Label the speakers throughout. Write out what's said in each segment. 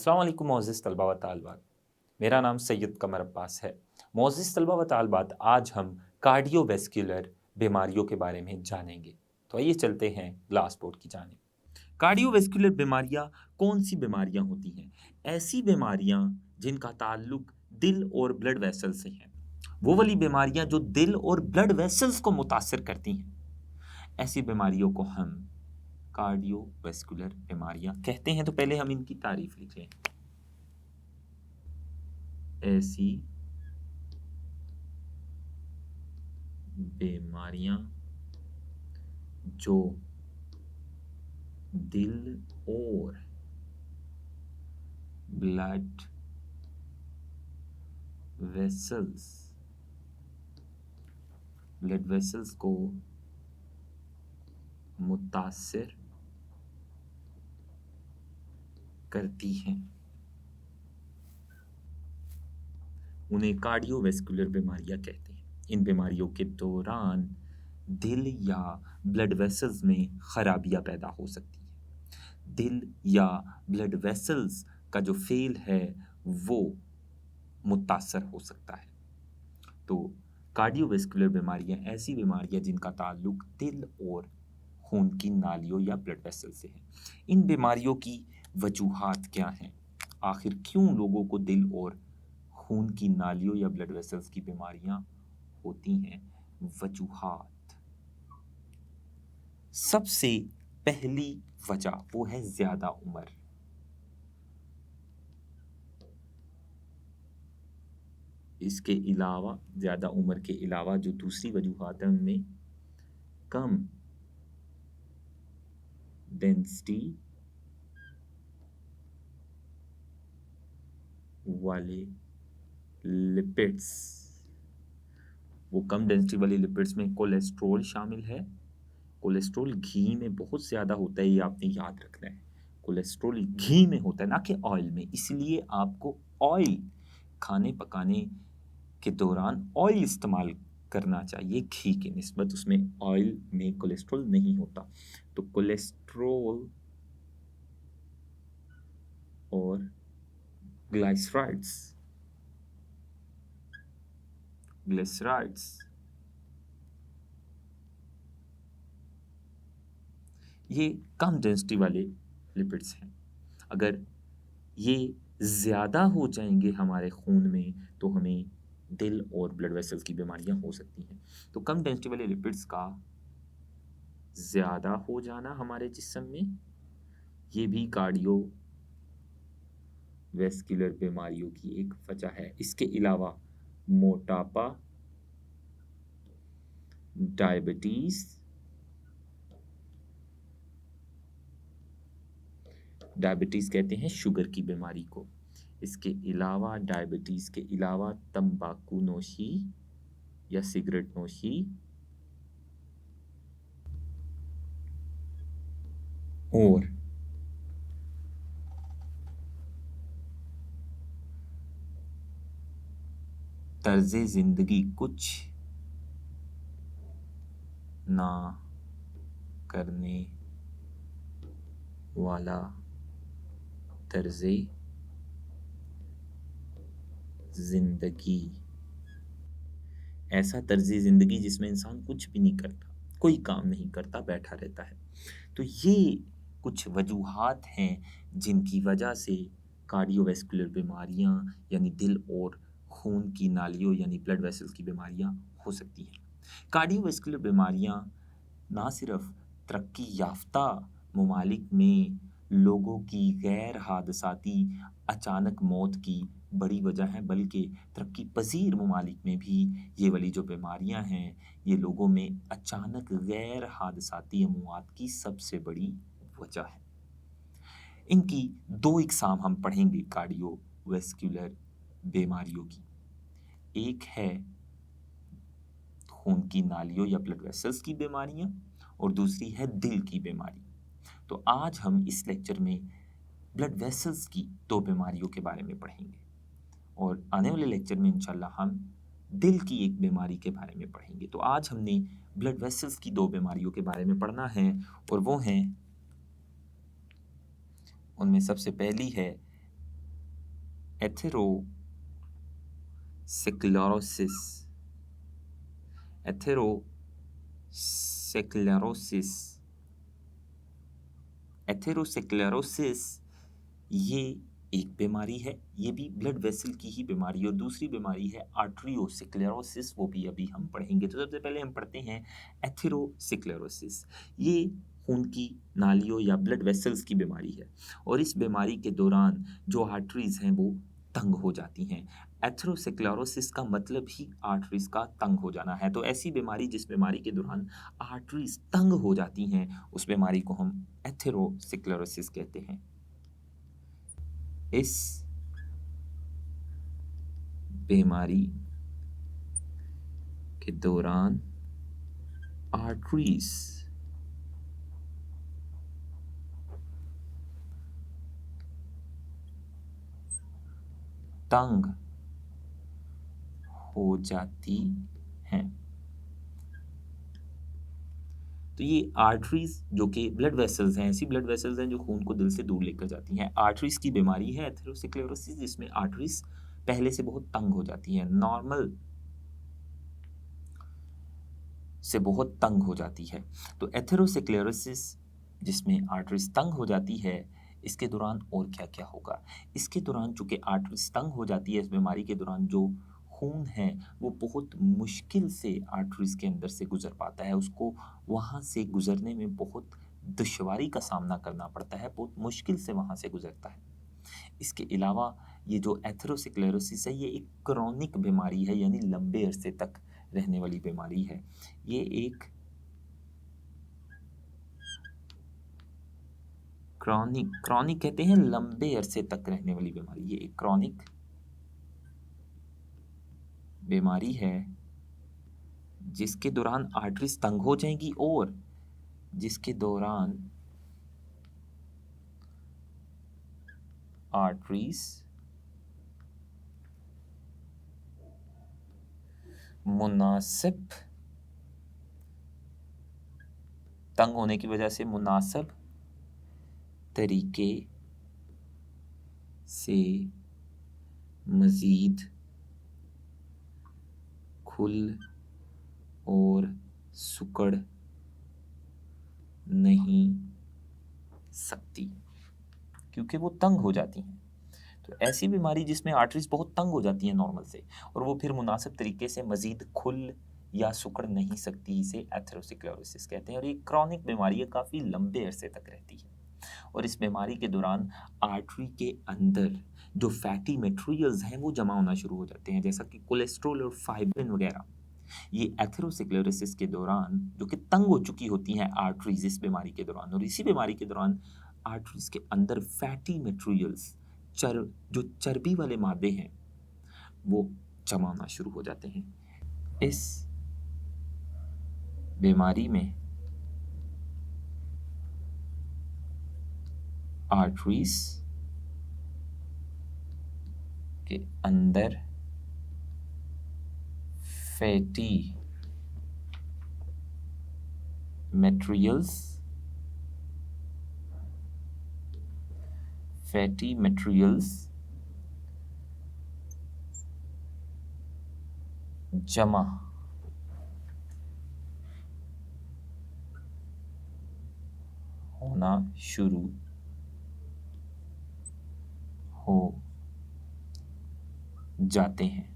Speaker 1: अस्सलाम वालेकुम मोअज़्ज़िज़ तलबा व तालिबात। मेरा नाम सैयद कमर अब्बास है। मोअज़्ज़िज़ तलबा व तालिबात, आज हम कार्डियोवैस्कुलर बीमारियों के बारे में जानेंगे। तो आइए चलते हैं ग्लास बोर्ड की जानिब। कार्डियोवैस्कुलर बीमारियाँ कौन-सी बीमारियाँ होती हैं? ऐसी बीमारियाँ जिनका ताल्लुक दिल और ब्लड वेसल से है। वो वाली बीमारियाँ जो दिल और ब्लड वेसल्स को मुतासिर करती हैं। ऐसी बीमारियों को हम कार्डियोवैस्कुलर बीमारियाँ कहते हैं। तो पहले हम इनकी तारीफ लिख लें। ऐसी बीमारियां जो दिल और ब्लड वेसल्स को मुतासिर करती हैं, उन्हें कार्डियोवैस्कुलर बीमारियां कहते हैं। इन बीमारियों के दौरान दिल या ब्लड वेसल्स में खराबियां पैदा हो सकती हैं। दिल या ब्लड वेसल्स का जो फेल है वो मुतासर हो सकता है। तो कार्डियोवैस्कुलर बीमारियां ऐसी बीमारियां जिनका ताल्लुक दिल और खून की नालियों या ब्लड वेसल से है। इन बीमारियों की वजूहात क्या हैं? आखिर क्यों लोगों को दिल और खून की नालियों या ब्लड वेसल्स की बीमारियां होती हैं? वजूहात, सबसे पहली वजह वो है ज्यादा उम्र। इसके अलावा ज्यादा उम्र के अलावा जो दूसरी वजूहात है उनमें कम डेंसिटी वाले लिपिड्स, वो कम डेंसिटी वाले लिपिड्स में कोलेस्ट्रॉल शामिल है। कोलेस्ट्रॉल घी में बहुत ज़्यादा होता है, ये आपने याद रखना है। कोलेस्ट्रॉल घी में होता है, ना कि ऑयल में। इसलिए आपको ऑयल खाने पकाने के दौरान ऑयल इस्तेमाल करना चाहिए घी के निस्बत। उसमें ऑयल में कोलेस्ट्रॉल नहीं होता। तो कोलेस्ट्रॉल और ग्लाइसराइड्स ये कम डेंसिटी वाले लिपिड्स हैं। अगर ये ज़्यादा हो जाएंगे हमारे खून में तो हमें दिल और ब्लड वेसल्स की बीमारियां हो सकती हैं। तो कम डेंसिटी वाले लिपिड्स का ज़्यादा हो जाना हमारे जिस्म में, ये भी कार्डियोवैस्कुलर बीमारियों की एक वजह है। इसके अलावा मोटापा, डायबिटीज़ कहते हैं शुगर की बीमारी को। इसके अलावा डायबिटीज़ के अलावा तंबाकू नोशी या सिगरेट नोशी और तर्ज ज़िंदगी कुछ ना करने वाला तर्ज ज़िंदगी, ऐसा तर्ज ज़िंदगी जिसमें इंसान कुछ भी नहीं करता, कोई काम नहीं करता, बैठा रहता है। तो ये कुछ वजूहात हैं जिनकी वजह से कार्डियोवैस्कुलर बीमारियां यानी दिल और खून की नालियों यानी ब्लड वेसल्स की बीमारियां हो सकती हैं। कार्डियोवैस्कुलर बीमारियां ना सिर्फ तरक्की याफ्ता ममालिक में लोगों की गैर हादसाती अचानक मौत की बड़ी वजह है, बल्कि तरक्की पजीर ममालिक में भी ये वाली जो बीमारियां हैं ये लोगों में अचानक गैर हादसाती अमवात की सबसे बड़ी वजह है। इनकी दो इकसाम हम पढ़ेंगे कार्डियोवैस्कुलर बीमारियों की। एक है खून की नालियों या ब्लड वेसल्स की बीमारियां और दूसरी है दिल की बीमारी। तो आज हम इस लेक्चर में ब्लड वेसल्स की दो बीमारियों के बारे में पढ़ेंगे और आने वाले लेक्चर में इंशाल्लाह हम दिल की एक बीमारी के बारे में पढ़ेंगे। तो आज हमने ब्लड वेसल्स की दो बीमारियों के बारे में पढ़ना है और वो हैं, उनमें सबसे पहली है एथेरोस्क्लेरोसिस एथेरोस्क्लेरोसिस एथेरोस्क्लेरोसिस ये एक बीमारी है, ये भी ब्लड वेसल की ही बीमारी है। और दूसरी बीमारी है आर्टरियोस्क्लेरोसिस, वो भी अभी हम पढ़ेंगे। तो सबसे पहले हम पढ़ते हैं एथेरोस्क्लेरोसिस। ये खून की नालियों या ब्लड वेसल्स की बीमारी है, और इस बीमारी के दौरान जो आर्टरीज हैं वो तंग हो जाती हैं। एथेरोस्क्लेरोसिस का मतलब ही आर्टरीज का तंग हो जाना है। तो ऐसी बीमारी जिस बीमारी के दौरान आर्टरीज तंग हो जाती हैं, उस बीमारी को हम एथेरोस्क्लेरोसिस कहते हैं। इस बीमारी के दौरान आर्टरीज तंग हो जाती हैं। तो ये आर्टरीज जो कि ब्लड वेसल्स हैं, ऐसी ब्लड वेसल्स हैं जो खून को दिल से दूर लेकर जाती हैं। आर्टरीज की बीमारी है एथेरोस्क्लेरोसिस, जिसमें आर्टरीज पहले से बहुत तंग हो जाती हैं, नॉर्मल से बहुत तंग हो जाती है। तो एथेरोस्क्लेरोसिस जिसमें आर्टरीज तंग हो जाती है, इसके दौरान और क्या क्या होगा? इसके दौरान चूंकि आर्टरीज तंग हो जाती है, इस बीमारी के दौरान जो खून है वो बहुत मुश्किल से आर्टरीज के अंदर से गुजर पाता है। उसको वहाँ से गुजरने में बहुत दुश्वारी का सामना करना पड़ता है, बहुत मुश्किल से वहाँ से गुजरता है। इसके अलावा ये जो एथेरोस्क्लेरोसिस है, ये एक क्रॉनिक बीमारी है, यानी लंबे अरसे तक रहने वाली बीमारी है। ये एक क्रॉनिक कहते हैं लंबे अरसे तक रहने वाली बीमारी। ये एक क्रॉनिक बीमारी है जिसके दौरान आर्टरीज तंग हो जाएंगी, और जिसके दौरान आर्टरीज मुनासिब तंग होने की वजह से मुनासिब तरीके से मजीद खुल और सिकुड़ नहीं सकती, क्योंकि वो तंग हो जाती हैं। तो ऐसी बीमारी जिसमें आर्टरीज बहुत तंग हो जाती हैं नॉर्मल से, और वो फिर मुनासिब तरीके से मजीद खुल या सिकुड़ नहीं सकती, इसे एथेरोस्क्लेरोसिस कहते हैं। और ये क्रॉनिक बीमारी है, काफ़ी लंबे अरसे तक रहती है। और इस बीमारी के दौरान आर्टरी के अंदर जो फैटी मटेरियल्स हैं वो जमा होना शुरू हो जाते हैं, जैसा कि कोलेस्ट्रॉल और फाइब्रिन वगैरह। ये एथेरोस्क्लेरोसिस के दौरान जो कि तंग हो चुकी होती हैं आर्टरीज इस बीमारी के दौरान, और इसी बीमारी के दौरान आर्टरीज के अंदर फैटी मटेरियल्स, जो चर्बी वाले मादे हैं, वो जमा होना शुरू हो जाते हैं। इस बीमारी में आर्टरीज के अंदर फैटी मटेरियल्स जमा होना शुरू हो जाते हैं।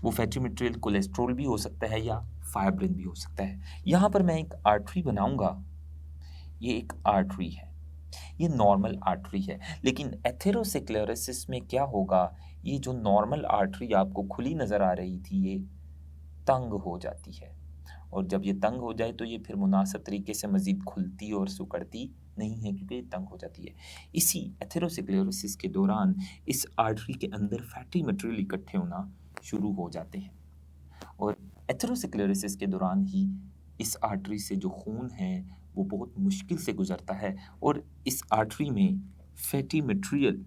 Speaker 1: वो फैटी मटेरियल कोलेस्ट्रॉल भी हो सकता है या फाइब्रिन भी हो सकता है। यहाँ पर मैं एक आर्टरी बनाऊंगा, ये एक आर्टरी है, ये नॉर्मल आर्टरी है। लेकिन एथेरोस्क्लेरोसिस में क्या होगा, ये जो नॉर्मल आर्टरी आपको खुली नज़र आ रही थी, ये तंग हो जाती है, और जब ये तंग हो जाए तो ये फिर मुनासिब तरीके से मज़ीद खुलती और सिकुड़ती नहीं है, क्योंकि ये तंग हो जाती है। इसी एथेरोस्क्लेरोसिस के दौरान इस आर्टरी के अंदर फैटी मटेरियल इकट्ठे होना शुरू हो जाते हैं, और एथेरोस्क्लेरोसिस के दौरान ही इस आर्टरी से जो खून है वो बहुत मुश्किल से गुजरता है, और इस आर्टरी में फैटी मटेरियल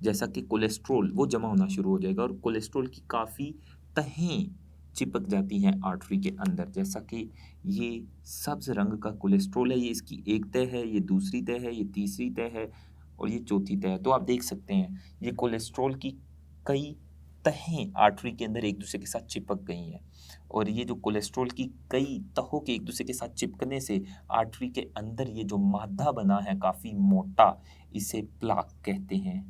Speaker 1: जैसा कि कोलेस्ट्रॉल वो जमा होना शुरू हो जाएगा, और कोलेस्ट्रॉल की काफ़ी तहें चिपक जाती हैं आर्टरी के अंदर। जैसा कि ये सब्ज रंग का कोलेस्ट्रॉल है, ये इसकी एक तह है, ये दूसरी तह है, ये तीसरी तह है, और ये चौथी तह है। तो आप देख सकते हैं ये कोलेस्ट्रॉल की कई तहें आर्टरी के अंदर एक दूसरे के साथ चिपक गई हैं, और ये जो कोलेस्ट्रॉल की कई तहों के एक दूसरे के साथ चिपकने से आर्टरी के अंदर ये जो मादा बना है काफ़ी मोटा, इसे प्लाक कहते हैं।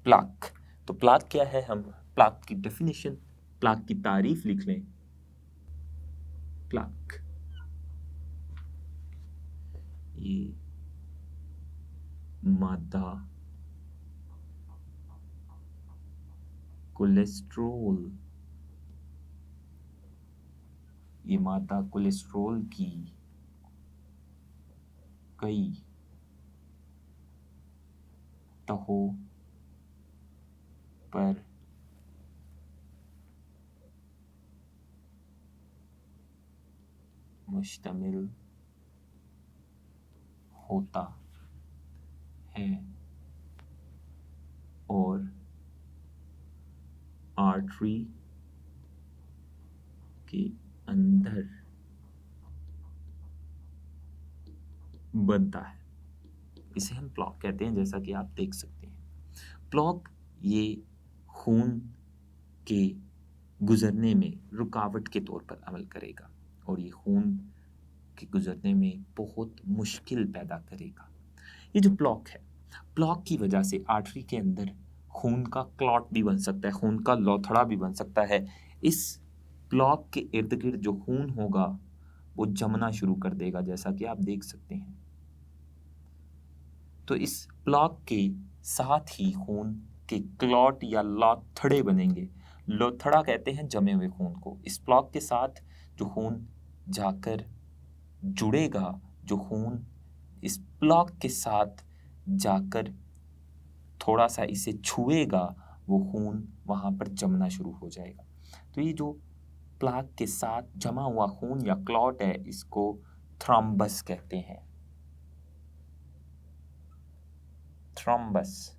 Speaker 1: प्लाक। तो प्लाक क्या है, हम प्लाक की डेफिनेशन, प्लाक की तारीफ लिख लें। प्लाक ये मादा कोलेस्ट्रोल, ये मादा कोलेस्ट्रोल की कई तहों पर मुश्तमिल होता है और आर्टरी के अंदर बनता है। इसे हम प्लॉक कहते हैं, जैसा कि आप देख सकते हैं। प्लॉक ये खून के गुजरने में रुकावट के तौर पर अमल करेगा और ये खून के गुजरने में बहुत मुश्किल पैदा करेगा। ये जो प्लॉक है, प्लॉक की वजह से आर्टरी के अंदर खून का क्लॉट भी बन सकता है, खून का लौथड़ा भी बन सकता है। इस प्लॉक के इर्द गिर्द जो खून होगा वो जमना शुरू कर देगा, जैसा कि आप देख सकते हैं। तो इस प्लॉक के साथ ही खून के क्लॉट या लौथड़े बनेंगे। लौथड़ा कहते हैं जमे हुए खून को। इस प्लॉक के साथ जो खून जाकर जुड़ेगा, जो खून इस प्लॉक के साथ जाकर थोड़ा सा इसे छुएगा, वो खून वहाँ पर जमना शुरू हो जाएगा। तो ये जो प्लाक के साथ जमा हुआ खून या क्लॉट है, इसको थ्रोम्बस कहते हैं। थ्रोम्बस।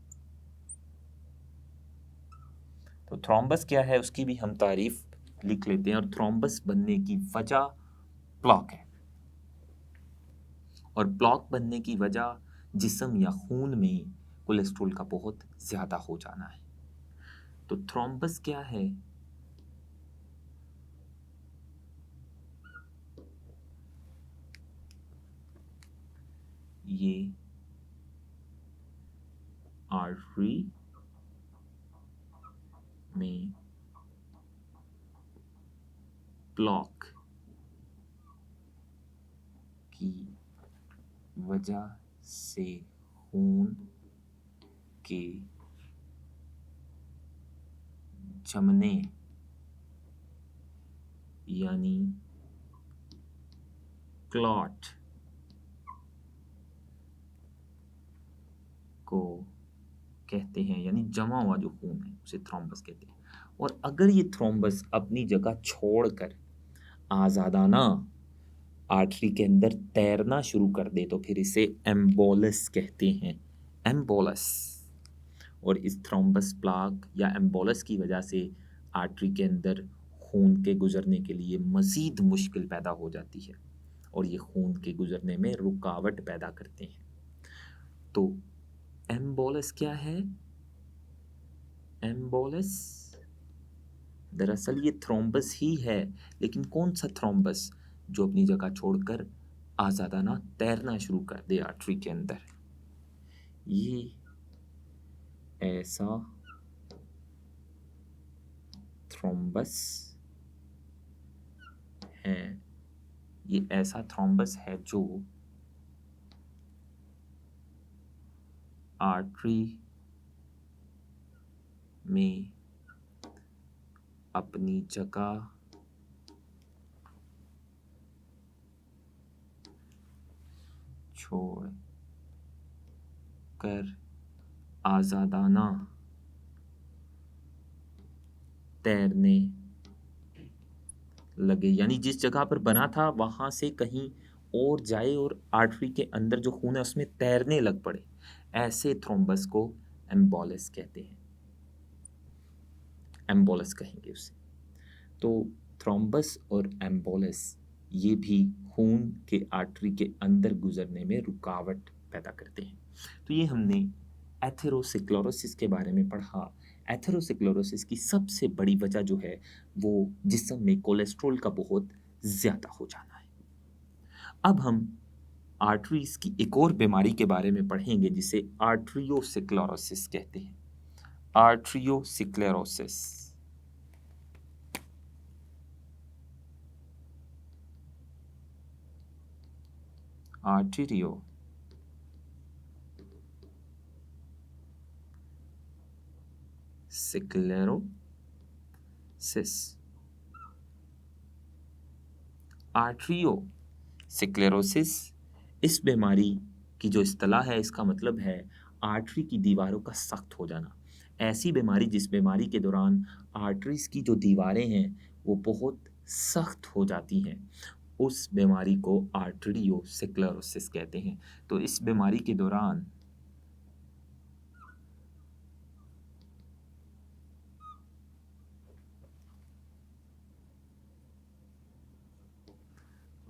Speaker 1: तो थ्रोम्बस क्या है, उसकी भी हम तारीफ लिख लेते हैं। और थ्रोम्बस बनने की वजह प्लॉक है, और प्लॉक बनने की वजह जिस्म या खून में कोलेस्ट्रॉल का बहुत ज़्यादा हो जाना है। तो थ्रोम्बस क्या है, ये आर्टरी में प्लॉक की वजह से खून के जमने यानी क्लॉट को कहते हैं, यानी जमा हुआ जो खून है उसे थ्रोम्बस कहते हैं। और अगर ये थ्रोम्बस अपनी जगह छोड़कर आज़ादाना आर्टरी के अंदर तैरना शुरू कर दे तो फिर इसे एम्बोलस कहते हैं। एम्बोलस। और इस थ्रोम्बस प्लाक या एम्बोलस की वजह से आर्टरी के अंदर खून के गुजरने के लिए मज़ीद मुश्किल पैदा हो जाती है और ये खून के गुजरने में रुकावट पैदा करते हैं। तो एम्बोलस क्या है? एम्बोलस दरअसल ये थ्रोम्बस ही है, लेकिन कौन सा थ्रोम्बस? जो अपनी जगह छोड़कर आज़ादाना तैरना शुरू कर दे आर्टरी के अंदर। ये ऐसा थ्रोम्बस है, ये ऐसा थ्रोम्बस है जो आर्टरी में अपनी जगह छोड़ कर आज़ादाना तैरने लगे, यानी जिस जगह पर बना था वहाँ से कहीं और जाए और आर्टरी के अंदर जो खून है उसमें तैरने लग पड़े। ऐसे थ्रोम्बस को एम्बोलस कहते हैं, एम्बोलस कहेंगे उसे। तो थ्रोम्बस और एम्बोलस ये भी खून के आर्टरी के अंदर गुजरने में रुकावट पैदा करते हैं। तो ये हमने एथेरोस्क्लेरोसिस के बारे में पढ़ा। एथेरोस्क्लेरोसिस की सबसे बड़ी वजह जो है वो जिस्म में कोलेस्ट्रॉल का बहुत ज़्यादा हो जाना है। अब हम आर्टरीज की एक और बीमारी के बारे में पढ़ेंगे जिसे आर्ट्रियोस्क्लेरोसिस कहते हैं। आर्ट्रियोस्क्लेरोसिस। आर्टेरियो स्क्लेरोसिस। आर्ट्रियोस्क्लेरोसिस इस बीमारी की जो इस्तिलाह है इसका मतलब है आर्टरी की दीवारों का सख्त हो जाना। ऐसी बीमारी जिस बीमारी के दौरान आर्टरीज की जो दीवारें हैं वो बहुत सख्त हो जाती हैं, उस बीमारी को आर्टेरियोस्क्लेरोसिस कहते हैं। तो इस बीमारी के दौरान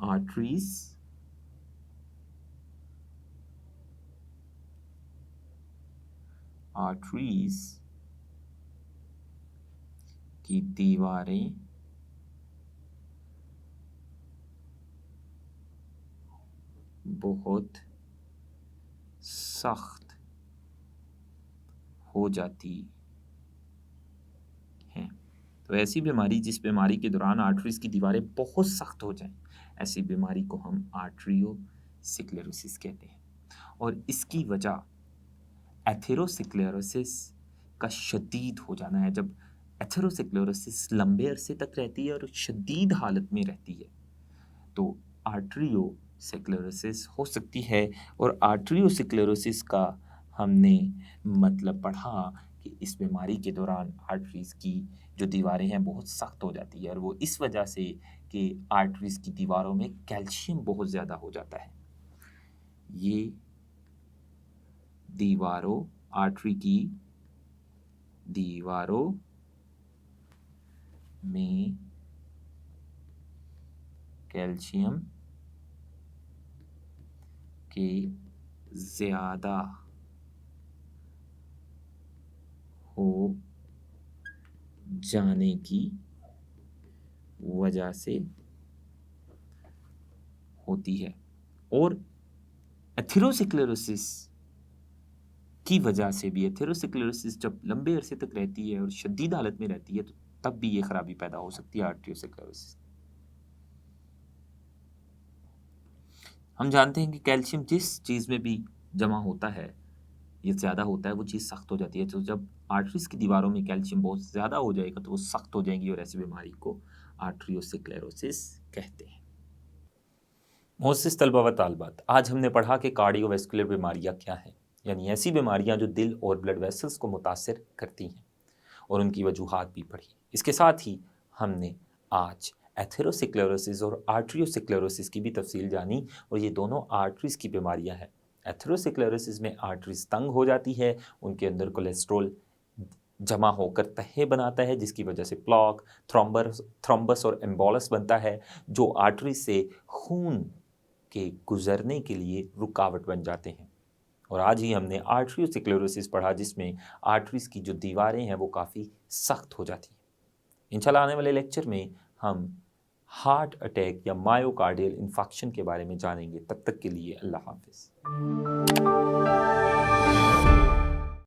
Speaker 1: आर्टरीज की दीवारें बहुत सख्त हो जाती हैं। तो ऐसी बीमारी जिस बीमारी के दौरान आर्टरीज की दीवारें बहुत सख्त हो जाएं, ऐसी बीमारी को हम आर्ट्रियोस्क्लेरोसिस कहते हैं। और इसकी वजह एथेरोस्क्लेरोसिस का शदीद हो जाना है। जब एथेरोस्क्लेरोसिस लंबे अरसे तक रहती है और शदीद हालत में रहती है तो आर्ट्रियोस्क्लेरोसिस हो सकती है। और आर्ट्रियोस्क्लेरोसिस का हमने मतलब पढ़ा कि इस बीमारी के दौरान आर्टरीज की जो दीवारें हैं बहुत सख्त हो जाती है और वो इस वजह से कि आर्टरीज की दीवारों में कैल्शियम बहुत ज़्यादा हो जाता है। ये दीवारों आर्टरी की दीवारों में कैल्शियम के ज़्यादा हो जाने की वजह से होती है। और एथेरोस्क्लेरोसिस की वजह से भी, एथेरोस्क्लेरोसिस जब लंबे अरसे तक रहती है और शदीद हालत में रहती है तो तब भी ये खराबी पैदा हो सकती है आर्ट्रियोस्क्लेरोसिस। हम जानते हैं कि कैल्शियम जिस चीज़ में भी जमा होता है, ये ज़्यादा होता है, वो चीज़ सख्त हो जाती है। तो जब आर्टरीज की दीवारों में कैल्शियम बहुत ज़्यादा हो जाएगा तो वो सख्त हो जाएंगी और ऐसी बीमारी को आर्ट्रियोस्क्लेरोसिस कहते हैं। मोअज़्ज़िज़ तलबा व तालिबात, आज हमने पढ़ा कि कार्डियोवैस्कुलर बीमारियां क्या हैं, यानी ऐसी बीमारियां जो दिल और ब्लड वेसल्स को मुतासिर करती हैं और उनकी वजूहात भी पढ़ी। इसके साथ ही हमने आज एथेरोस्क्लेरोसिस और आर्ट्रियोस्क्लेरोसिस की भी तफसील जानी और ये दोनों आर्टरीज की बीमारियां हैं। एथेरोस्क्लेरोसिस में आर्टरीज तंग हो जाती है, उनके अंदर कोलेस्ट्रॉल जमा होकर तहे बनाता है जिसकी वजह से प्लॉक, थ्रोम्बस और एम्बोलस बनता है जो आर्टरी से खून के गुजरने के लिए रुकावट बन जाते हैं। और आज ही हमने आर्ट्रियोस्क्लेरोसिस पढ़ा जिसमें आर्टरीज की जो दीवारें हैं वो काफ़ी सख्त हो जाती हैं। इंशाल्लाह आने वाले लेक्चर में हम हार्ट अटैक या मायोकार्डियल इन्फेक्शन के बारे में जानेंगे। तब तक के लिए अल्लाह हाफिज़।